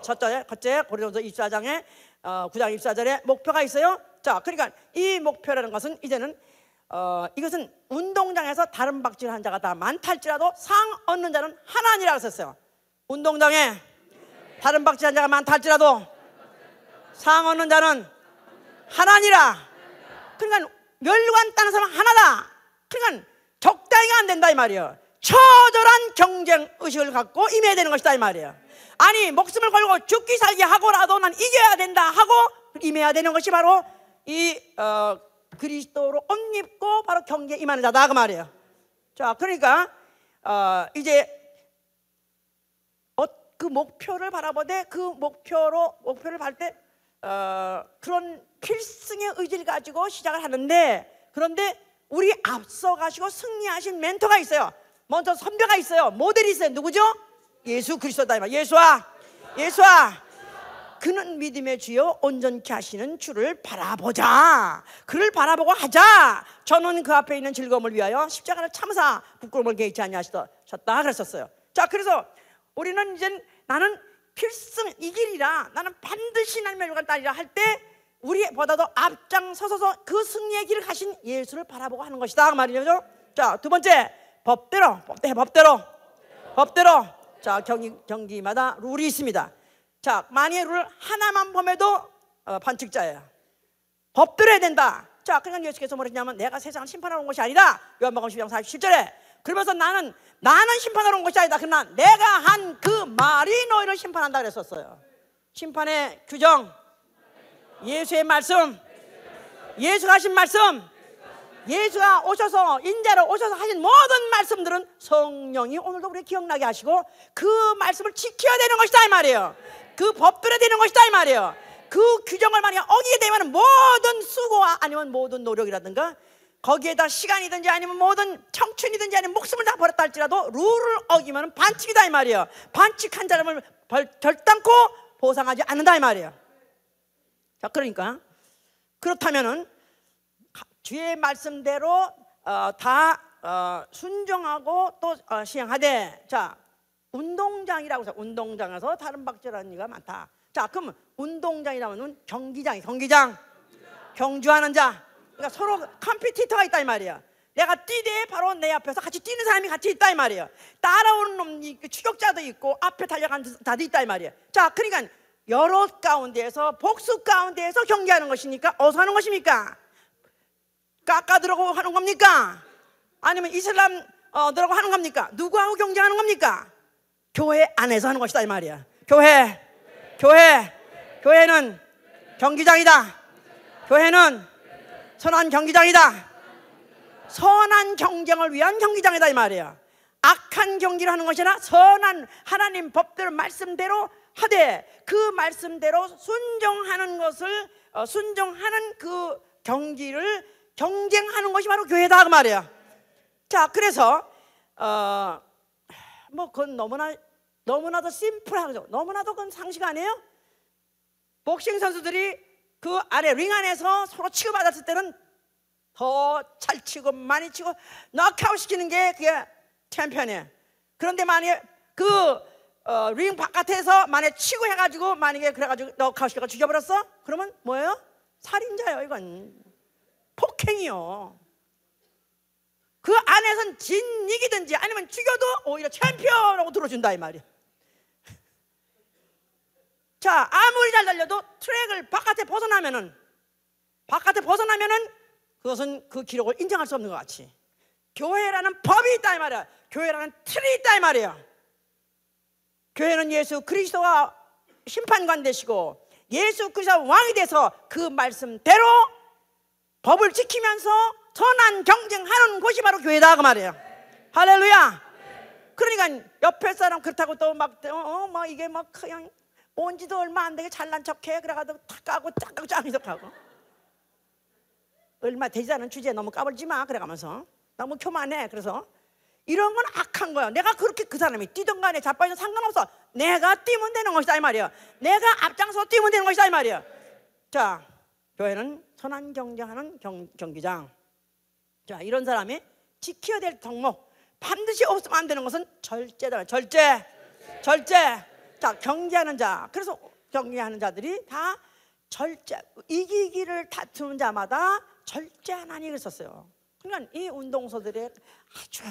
첫째 고린도서 24장에 9장 24절에 목표가 있어요. 자, 그러니까 이 목표라는 것은 이제는 이것은 운동장에서 다른 박질한 자가 다 많달지라도 상 얻는 자는 하나니라 그랬어요. 운동장에 다른 박질한 자가 많달지라도 상 얻는 자는 하나니라. 그러니까 멸관 따는 사람은 하나다. 그러니까 적당히가 안 된다 이 말이에요. 처절한 경쟁 의식을 갖고 임해야 되는 것이다 이 말이에요. 아니, 목숨을 걸고 죽기 살기 하고라도 난 이겨야 된다 하고 임해야 되는 것이 바로 이 그리스도로 옷 입고 바로 경기에 임하는 자다 그 말이에요. 자, 그러니까 이제 그 목표를 바라보되 그 목표를 발 때 그런 필승의 의지를 가지고 시작을 하는데, 그런데 우리 앞서 가시고 승리하신 멘토가 있어요. 먼저 선배가 있어요. 모델이 있어요. 누구죠? 예수 그리스도다 이 말. 예수아 그는 믿음의 주요 온전케 하시는 주를 바라보자. 그를 바라보고 하자. 저는 그 앞에 있는 즐거움을 위하여 십자가를 참사 부끄러움을 개의치 아니하셨다 그랬었어요. 자, 그래서 우리는 이제 나는 필승 이 길이라, 나는 반드시 나님의 멸관 따리라 할 때 우리보다도 앞장서서 그 승리의 길을 가신 예수를 바라보고 하는 것이다 그 말이죠. 자, 두 번째 법대로. 자, 경기마다 룰이 있습니다. 자, 만약에 룰 하나만 범해도 반칙자예요. 법대로 해야 된다. 자, 그러니까 예수께서 뭐랬냐면 내가 세상을 심판하러 온 것이 아니다. 요한복음 12장 47절에 그러면서 나는 심판하러 온 것이 아니다. 그러나 내가 한 그 말이 너희를 심판한다 그랬었어요. 심판의 규정, 예수의 말씀, 예수가 하신 말씀, 예수가 오셔서 인자로 오셔서 하신 모든 말씀들은 성령이 오늘도 우리 기억나게 하시고 그 말씀을 지켜야 되는 것이다 이 말이에요. 그 법대로 되는 것이다 이 말이에요. 그 규정을 만약 어기게 되면 모든 수고와 아니면 모든 노력이라든가 거기에다 시간이든지 아니면 모든 청춘이든지 아니면 목숨을 다 버렸다 할지라도 룰을 어기면 반칙이다 이 말이에요. 반칙한 사람을 결단코 보상하지 않는다 이 말이에요. 자, 그러니까 그렇다면은 주의 말씀대로 다 순종하고 또 시행하되, 자, 운동장이라고 해서 운동장에서 다른 박질하는 이가 많다. 자, 그럼 운동장이라면 경기장, 경주하는 자, 그러니까 서로 컴피티터가 있다 이 말이야. 내가 뛰되 바로 내 앞에서 같이 뛰는 사람이 같이 있다 이 말이야. 따라오는 놈, 추격자도 있고 앞에 달려가는 자도 있다 이 말이야. 자, 그러니까 여러 가운데에서 복수 가운데에서 경기하는 것이니까 어디서 하는 것입니까? 깎아들어고 하는 겁니까? 아니면 이슬람 들어고 하는 겁니까? 누구하고 경쟁하는 겁니까? 교회 안에서 하는 것이다 이 말이야. 교회는 경기장이다. 교회는 선한 경기장이다. 선한 경쟁을 위한 경기장이다 이 말이야. 악한 경기를 하는 것이 아니라 선한 하나님 법대로 말씀대로 하되 그 말씀대로 순종하는 것을 순종하는 그 경기를 경쟁하는 것이 바로 교회다 그 말이야. 자, 그래서 뭐 그건 너무나도 심플하죠. 너무나도 그건 상식 아니에요? 복싱 선수들이 그 아래 링 안에서 서로 치고받았을 때는 더 잘 치고 많이 치고 넉아웃 시키는 게 그게 챔피언이에요. 그런데 만약에 링 바깥에서 만약에 치고 해가지고 만약에 그래가지고 넉아웃 시켜서 죽여버렸어? 그러면 뭐예요? 살인자예요. 이건 폭행이요. 그 안에선 이기든지 아니면 죽여도 오히려 챔피언하고 들어준다 이 말이야. 자, 아무리 잘 달려도 트랙을 바깥에 벗어나면은 그것은 그 기록을 인정할 수 없는 것 같이 교회라는 법이 있다 이 말이야. 교회라는 틀이 있다 이 말이야. 교회는 예수 그리스도가 심판관 되시고 예수 그리스도가 왕이 돼서 그 말씀대로 법을 지키면서 선한 경쟁하는 곳이 바로 교회다 그 말이에요. 할렐루야. 그러니까 옆에 사람 그렇다고 또 막 이게 막 그냥 온 지도 얼마 안 되게 잘난 척해 그래가지고 탁 까고 딱 까고 짱 이렇게하고 얼마 되지 않은 주제에 너무 까불지 마 그래가면서 너무 교만해. 그래서 이런 건 악한 거야. 내가 그렇게 그 사람이 뛰든 간에 자빠져도 상관없어. 내가 뛰면 되는 것이다 이 말이야. 내가 앞장서 뛰면 되는 것이다 이 말이야. 자, 교회는 선한 경쟁하는 경기장. 자, 이런 사람이 지켜야 될 덕목 반드시 없으면 안 되는 것은 절제다. 절제. 자, 경계하는 자. 그래서 경계하는 자들이 다 절제, 이기기를 다투는 자마다 절제하나니 그랬었어요. 그러니까 이 운동선수들의 아주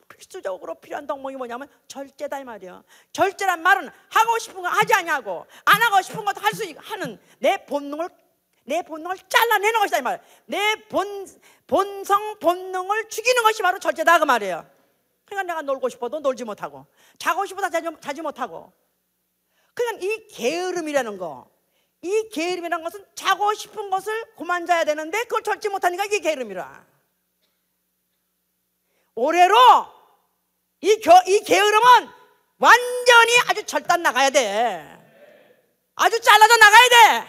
필수적으로 필요한 덕목이 뭐냐면 절제다 이 말이야. 절제란 말은 하고 싶은 거 하지 아니하고 안 하고 싶은 것도 할 수 하는 내 본능을 잘라내는 것이다 이 말. 내 본능을 죽이는 것이 바로 절제다 그 말이에요. 그러니까 내가 놀고 싶어도 놀지 못하고 자고 싶어도 자지 못하고. 그러니까 이 게으름이라는 것은 자고 싶은 것을 그만 자야 되는데 그걸 절제 못하니까 이게 게으름이라. 올해로 이 게으름은 완전히 아주 절단 나가야 돼. 아주 잘라져 나가야 돼.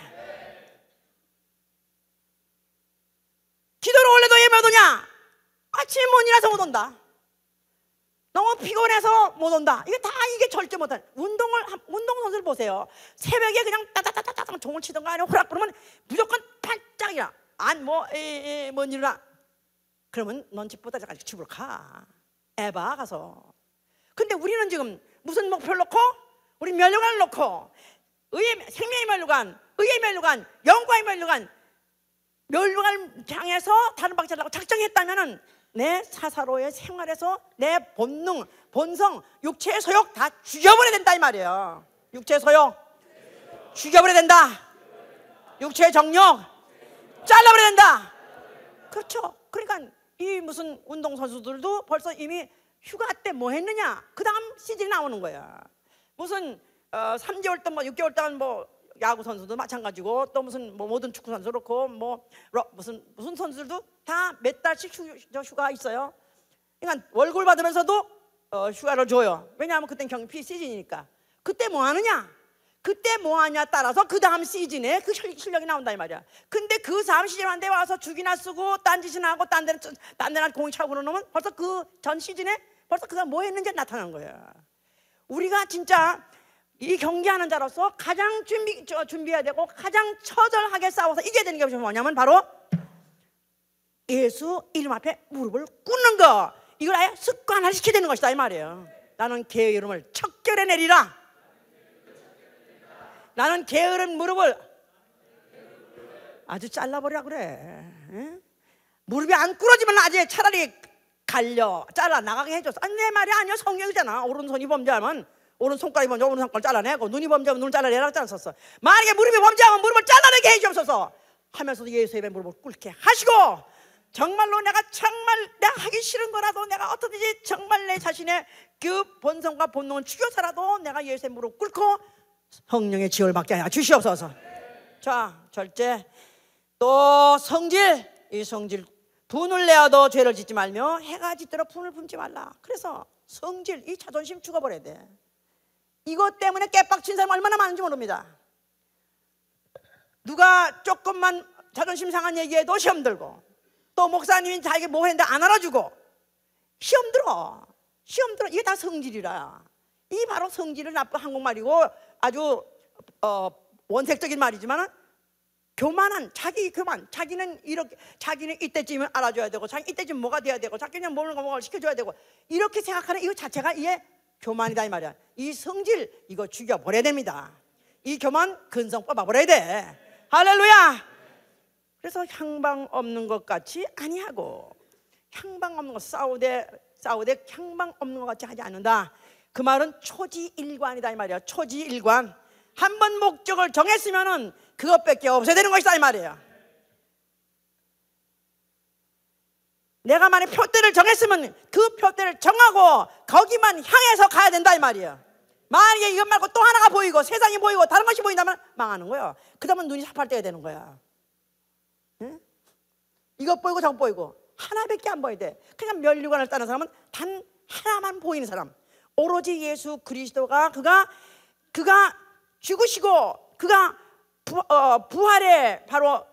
기도를 원래도 왜 못 오냐? 아침에 못 일어나서 못 온다. 너무 피곤해서 못 온다. 이게 절제 못한 운동선수를 보세요. 새벽에 그냥 따다다다다 종을 치던가 아니면 호락 그러면 무조건 반짝이야. 못 일어나. 그러면 넌 집보다 집으로 가. 에바 가서. 근데 우리는 지금 무슨 목표를 놓고 우리 면류관을 놓고 생명의 면류관, 의의 면류관, 영광의 면류관을 향해서 다른 박자를 하고 작정했다면은 내 사사로의 생활에서 내 본능, 본성, 육체의 소욕 다 죽여버려야 된다 이 말이에요. 육체의 소욕 죽여버려야 된다. 육체의 정욕 잘라버려야 된다. 그렇죠. 그러니까 이 무슨 운동선수들도 벌써 이미 휴가 때 뭐 했느냐 그 다음 시즌이 나오는 거야. 무슨 3개월 동안 6개월 동안 뭐 야구 선수도 마찬가지고 또 무슨 모든 축구 선수 그렇고 무슨 선수들도 다 몇 달씩 휴가 있어요. 그러니까 월급을 받으면서도 휴가를 줘요. 왜냐하면 그땐 경기 시즌이니까. 그때 뭐 하느냐? 그때 뭐 하냐 따라서 그 다음 시즌에 그 실력이 나온다 이 말이야. 근데 그 다음 시즌한테 와서 죽이나 쓰고 딴짓이나 하고 딴 데나 공이 차고 그러면 벌써 그 전 시즌에 벌써 그가 뭐 했는지 나타난 거야. 우리가 진짜 이 경기하는 자로서 가장 준비해야 되고 가장 처절하게 싸워서 이겨야 되는 게 뭐냐면 바로 예수 이름 앞에 무릎을 꿇는 거. 이걸 아예 습관화 시켜야 되는 것이다 이 말이에요. 나는 게으름을 척결해 내리라. 나는 게으른 무릎을 아주 잘라버리라 그래. 에? 무릎이 안 꿇어지면 아직 차라리 잘라 나가게 해줬어. 아니 내 말이 아니야. 성경이잖아. 오른손이 범죄하면 오른손가락이 범죄하면 오른손가락 잘라내고 눈이 범죄하면 눈을 잘라내라고 짰었어. 만약에 무릎이 범죄하면 무릎을 잘라내게 해주옵소서 하면서도 예수의 무릎을 꿇게 하시고 정말로 내가 하기 싫은 거라도 내가 어떻게든지 정말 내 자신의 그 본성과 본능을 죽여서라도 내가 예수의 무릎 꿇고 성령의 지혈을 받게 하여 주시옵소서. 자, 절제 또 성질. 이 성질 분을 내어도 죄를 짓지 말며 해가 짓도록 분을 품지 말라. 그래서 성질 이 자존심 죽어버려야 돼. 이것 때문에 깨빡친 사람 얼마나 많은지 모릅니다. 누가 조금만 자존심 상한 얘기해도 시험 들고 또 목사님이 자기 뭐 했는데 안 알아주고 시험 들어. 시험 들어. 이게 다 성질이라. 이 바로 성질을 나쁜 한국말이고 아주 원색적인 말이지만 교만한 자기 교만. 자기는 이렇게, 자기는 이때쯤은 알아줘야 되고, 자기 이때쯤 뭐가 돼야 되고, 자기는 뭐를 시켜줘야 되고, 이렇게 생각하는 이거 자체가 이게 교만이다 이 말이야. 이 성질 이거 죽여버려야 됩니다. 이 교만 근성 뽑아버려야 돼. 할렐루야. 그래서 향방 없는 것 같이 아니하고, 향방 없는 것, 싸우되 향방 없는 것 같이 하지 않는다. 그 말은 초지일관이다 이 말이야. 초지일관. 한 번 목적을 정했으면은 그것밖에 없어야 되는 것이다 이 말이에요. 내가 만약 표대를 정했으면 그 표대를 정하고 거기만 향해서 가야 된다 이 말이에요. 만약에 이것 말고 또 하나가 보이고 세상이 보이고 다른 것이 보인다면 망하는 거예요. 그 다음은 눈이 삽팔 떼야 되는 거야. 응? 이것 보이고 저것 보이고 하나밖에 안 보여야 돼. 그러니까 면류관을 따는 사람은 단 하나만 보이는 사람, 오로지 예수 그리스도가 그가 죽으시고 그가 부활의 바로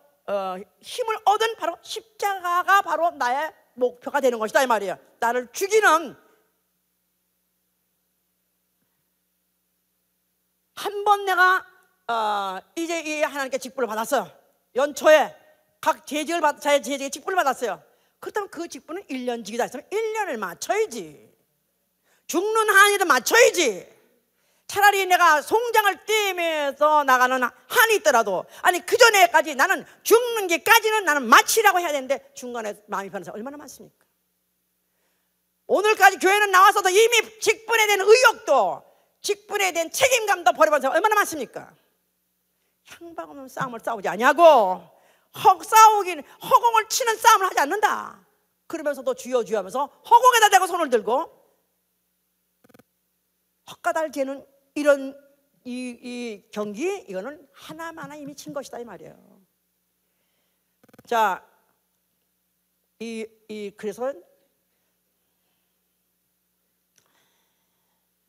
힘을 얻은 바로 십자가가 바로 나의 목표가 되는 것이다 이 말이에요. 나를 죽이는, 한 번 내가 이제 이 하나님께 직분을 받았어요. 연초에 각 자의 재직에 직분을 받았어요. 그렇다면 그 직분은 1년직이다 했으면 1년을 맞춰야지. 죽는 한이도 맞춰야지. 차라리 내가 송장을 떼면서 나가는 한이 있더라도, 아니 그 전에까지 나는 죽는 게까지는 나는 마치라고 해야 되는데 중간에 마음이 변하는 사람 얼마나 많습니까? 오늘까지 교회는 나와서도 이미 직분에 대한 의욕도, 직분에 대한 책임감도 버려버린 사람 얼마나 많습니까? 향방 없는 싸움을 싸우지 아니하고 허공을 치는 싸움을 하지 않는다. 그러면서도 주여 주여 하면서 허공에다 대고 손을 들고 헛가닥을 재는 이런 이 경기, 이거는 하나마나 이미 친 것이다 이 말이에요. 자, 그래서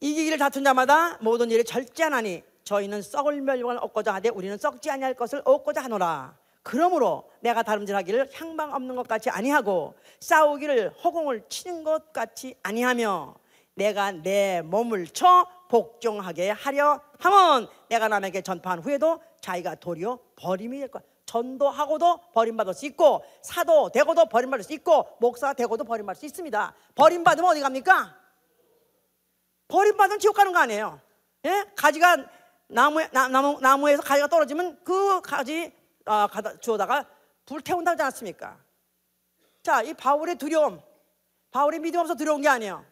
이기기를 다툰 자마다 모든 일에 절제하나니 저희는 썩을 멸류관을 얻고자 하되 우리는 썩지 아니할 것을 얻고자 하노라. 그러므로 내가 다름질하기를 향방 없는 것 같이 아니하고 싸우기를 허공을 치는 것 같이 아니하며 내가 내 몸을 쳐 복종하게 하려 하면 내가 남에게 전파한 후에도 자기가 도리어 버림이 될 거야. 전도하고도 버림받을 수 있고, 사도 되고도 버림받을 수 있고, 목사가 되고도 버림받을 수 있습니다. 버림받으면 어디 갑니까? 버림받으면 지옥 가는 거 아니에요. 예? 가지가 나무에서 가지가 떨어지면 그 가지 주워다가 불 태운다고 하지 않았습니까? 자, 이 바울의 두려움, 바울의 믿음 없어서 두려운 게 아니에요.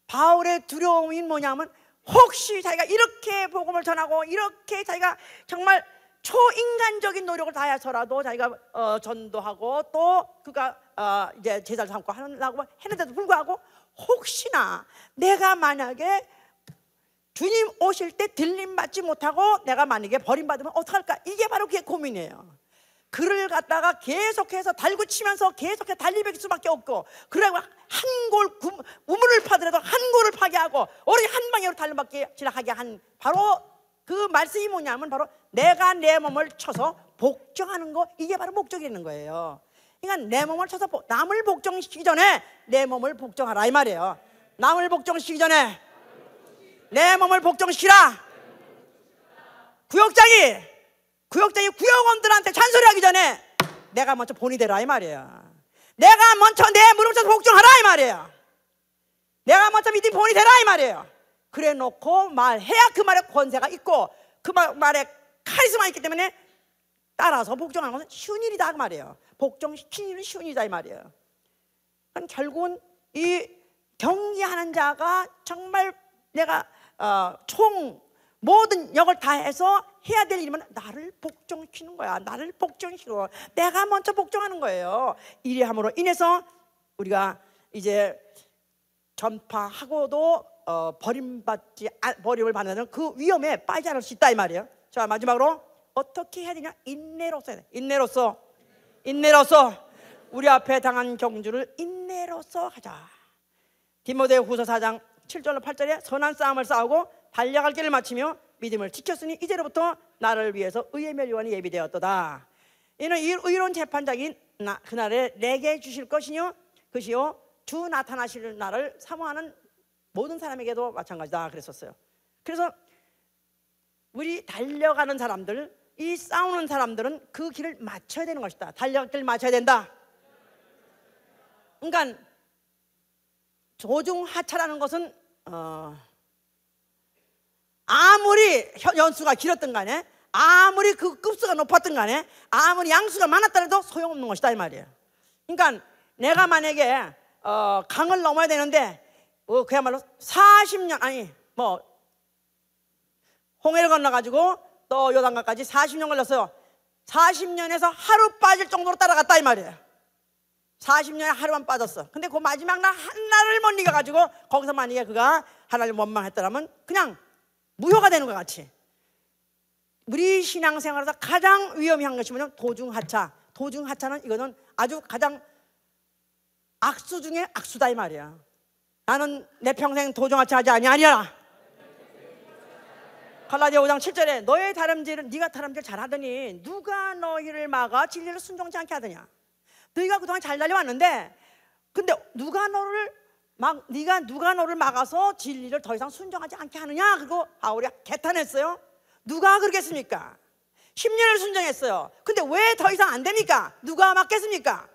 바울의 두려움이 뭐냐면 혹시 자기가 이렇게 복음을 전하고 이렇게 자기가 정말 초인간적인 노력을 다해서라도 자기가 전도하고 또 그가 이제 제자를 삼고 하려고 했는데도 불구하고 혹시나 내가 만약에 주님 오실 때 들림받지 못하고 내가 만약에 버림받으면 어떡할까? 이게 바로 그게 고민이에요. 그를 갖다가 계속해서 달구치면서 계속해서 달리배길 수밖에 없고, 그래고 우물을 파더라도 한 골을 파게 하고 오로지 한 방향으로 달려밖에 지나가게 한 바로 그 말씀이 뭐냐면 바로 내가 내 몸을 쳐서 복종하는 거, 이게 바로 목적이 있는 거예요. 그러니까 내 몸을 쳐서 남을 복종시키기 전에 내 몸을 복종하라 이 말이에요. 남을 복종시키기 전에 내 몸을 복종시키라. 구역장이 구역원들한테 잔소리하기 전에 내가 먼저 본이 되라 이 말이에요. 내가 먼저 내 무릎 쳐서 복종하라 이 말이에요. 내가 먼저 믿음 본이 되라 이 말이에요. 그래 놓고 말해야 그 말에 권세가 있고 그 말에 카리스마 있기 때문에 따라서 복종하는 것은 쉬운 일이다 그 말이에요. 복종시키는 일은 쉬운 일이다 이 말이에요. 그러니까 결국은 이 경기하는 자가 정말 내가 모든 역을 다해서 해야 될 일이면 나를 복종시키는 거야. 나를 복종시키고 내가 먼저 복종하는 거예요. 이리 함으로 인해서 우리가 이제 전파하고도 버림을 받는 그 위험에 빠지지 않을 수 있다 이 말이에요. 자, 마지막으로 어떻게 해야 되냐? 인내로서 해야 돼. 인내로서 우리 앞에 당한 경주를 인내로서 하자. 디모데후서 4장 7절로 8절에 선한 싸움을 싸우고 달려갈 길을 마치며 믿음을 지켰으니 이제로부터 나를 위해서 의의 멸류관이 예비되었도다. 이는 의로운 재판장인 그날에 내게 주실 것이요 주 나타나실 날을 사모하는 모든 사람에게도 마찬가지다 그랬었어요. 그래서 우리 달려가는 사람들, 이 싸우는 사람들은 그 길을 맞춰야 되는 것이다. 달려갈 길을 맞춰야 된다. 그러니까 도중하차라는 것은 아무리 연수가 길었든 간에, 아무리 그 급수가 높았든 간에, 아무리 양수가 많았더라도 소용없는 것이다 이 말이에요. 그러니까 내가 만약에 강을 넘어야 되는데 그야말로 40년 아니 뭐 홍해를 건너가지고 또 요단강까지 40년 걸렸어요. 40년에서 하루 빠질 정도로 따라갔다 이 말이에요. 40년에 하루만 빠졌어. 근데 그 마지막 날 하나를 못 이겨가지고 거기서 만약에 그가 하나를 원망했더라면 그냥 무효가 되는 것 같이, 우리 신앙생활에서 가장 위험한 것이 뭐냐면 도중하차. 도중하차는 이거는 아주 가장 악수 중에 악수다 이 말이야. 나는 내 평생 도중하차하지 아니하리라. 갈라디아 5장 7절에 너의 다름질은 네가 다름질 잘하더니 누가 너희를 막아 진리를 순종치 않게 하더냐. 너희가 그동안 잘 달려왔는데 근데 네가 누가 너를 막아서 진리를 더 이상 순종하지 않게 하느냐. 그리고 바울이 개탄했어요. 누가 그러겠습니까? 10년을 순종했어요. 근데 왜 더 이상 안 됩니까? 누가 막겠습니까?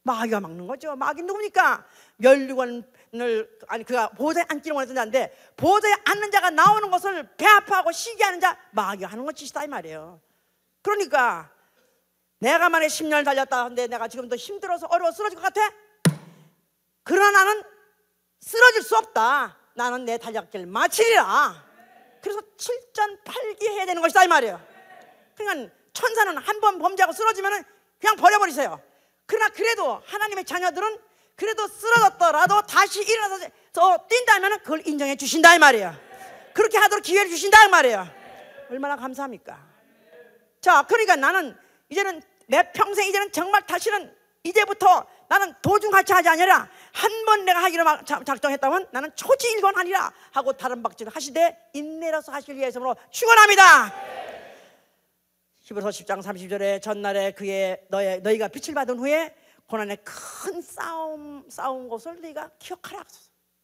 마귀가 막는 거죠. 마귀 누굽니까? 멸류관을 그가 보좌에 앉기를 원했던 자인데 보좌에 앉는 자가 나오는 것을 배아파하고 시기하는 자 마귀가 하는 것이다 이 말이에요. 그러니까 내가 만약에 10년을 달렸다 근데 내가 지금도 힘들어서 어려워 쓰러질 것 같아? 그러나 나는 쓰러질 수 없다. 나는 내 달려길 마치리라. 그래서 7전8기 해야 되는 것이다 이 말이에요. 그러니까 천사는 한 번 범죄하고 쓰러지면 그냥 버려버리세요. 그러나 그래도 하나님의 자녀들은 그래도 쓰러졌더라도 다시 일어나서 뛴다면 그걸 인정해 주신다 이 말이에요. 그렇게 하도록 기회를 주신다 이 말이에요. 얼마나 감사합니까? 자, 그러니까 나는 이제는 내 평생 이제는 정말 다시는 이제부터 나는 도중하차하지 아니라 한 번 내가 하기로 작정했다면 나는 초지일관하리라 하고 다른 박질을 하시되 인내로서 하실 예수로 축원합니다. 히브리서 10장 30절에 전날에 너희가 빛을 받은 후에 고난의 큰 싸운 것을 너희가 기억하라.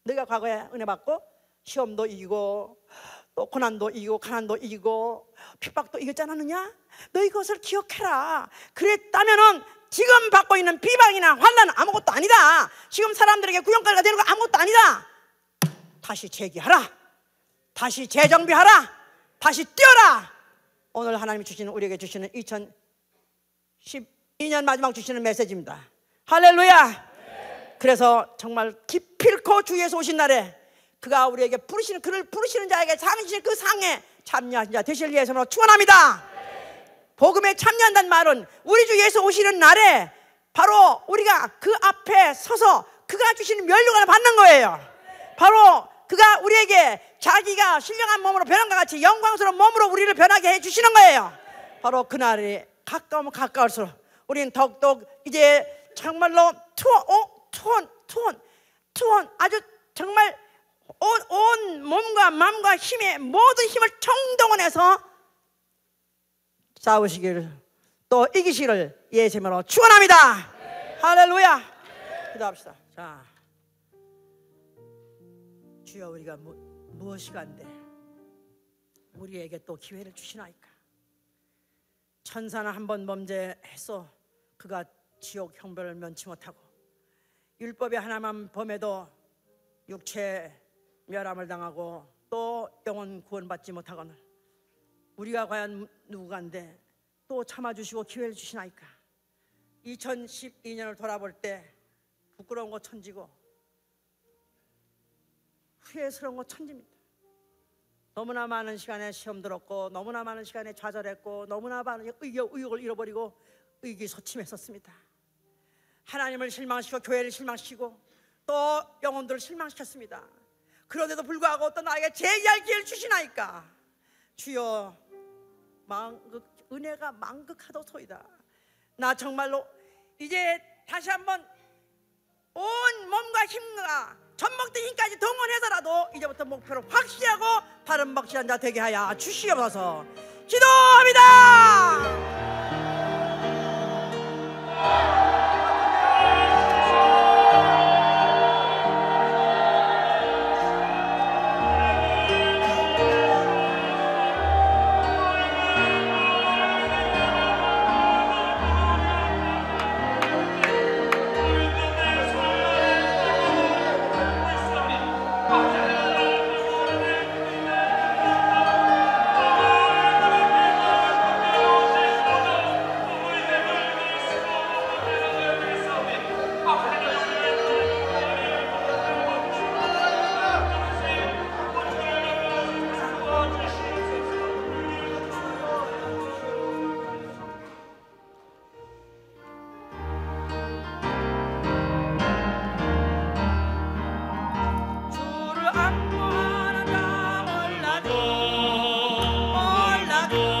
너희가 과거에 은혜 받고 시험도 이기고 또 고난도 이기고 가난도 이기고 핍박도 이겼지 않았느냐? 너희 그것을 기억해라. 그랬다면은 지금 받고 있는 비방이나 환난은 아무것도 아니다. 지금 사람들에게 구경거리가 되는 거 아무것도 아니다. 다시 재기하라. 다시 재정비하라. 다시 뛰어라. 오늘 하나님이 우리에게 주시는 2012년 마지막 주시는 메시지입니다. 할렐루야. 그래서 정말 기필코 주 예수 오신 날에 그가 우리에게 그를 부르시는 자에게 상이신 그 상에 참여하신 자 되실 예수로 축원합니다. 복음에 참여한다는 말은 우리 주 예수 오시는 날에 바로 우리가 그 앞에 서서 그가 주시는 면류관을 받는 거예요. 바로 그가 우리에게 자기가 신령한 몸으로 변한 것 같이 영광스러운 몸으로 우리를 변하게 해주시는 거예요. 바로 그날이 가까우면 가까울수록 우리는 더욱더 이제 정말로 투혼 아주 정말 온 몸과 마음과 힘의 모든 힘을 총동원해서 싸우시기를 또 이기시기를 예수님으로 축원합니다. 할렐루야. 기도합시다. 자, 주여 우리가 무엇이간데 우리에게 또 기회를 주시나이까. 천사는 한 번 범죄했어 그가 지옥 형벌을 면치 못하고 율법의 하나만 범해도 육체 멸함을 당하고 또 영혼 구원받지 못하거늘 우리가 과연 누구간데 또 참아주시고 기회를 주시나이까. 2012년을 돌아볼 때 부끄러운 거 천지고 후회스러운 거 천지입니다. 너무나 많은 시간에 시험 들었고 너무나 많은 시간에 좌절했고 너무나 많은 의욕을 잃어버리고 의기소침했었습니다. 하나님을 실망시키고 교회를 실망시키고 또 영혼들을 실망시켰습니다. 그런데도 불구하고 또 나에게 재기할 기회를 주시나이까. 주여 은혜가 만극하도소이다. 나 정말로 이제 다시 한번 온 몸과 힘과 젖먹던 힘까지 동원해서라도 이제부터 목표를 확실하고 바른 박실한 자 되게 하여 주시옵소서. 기도합니다. 보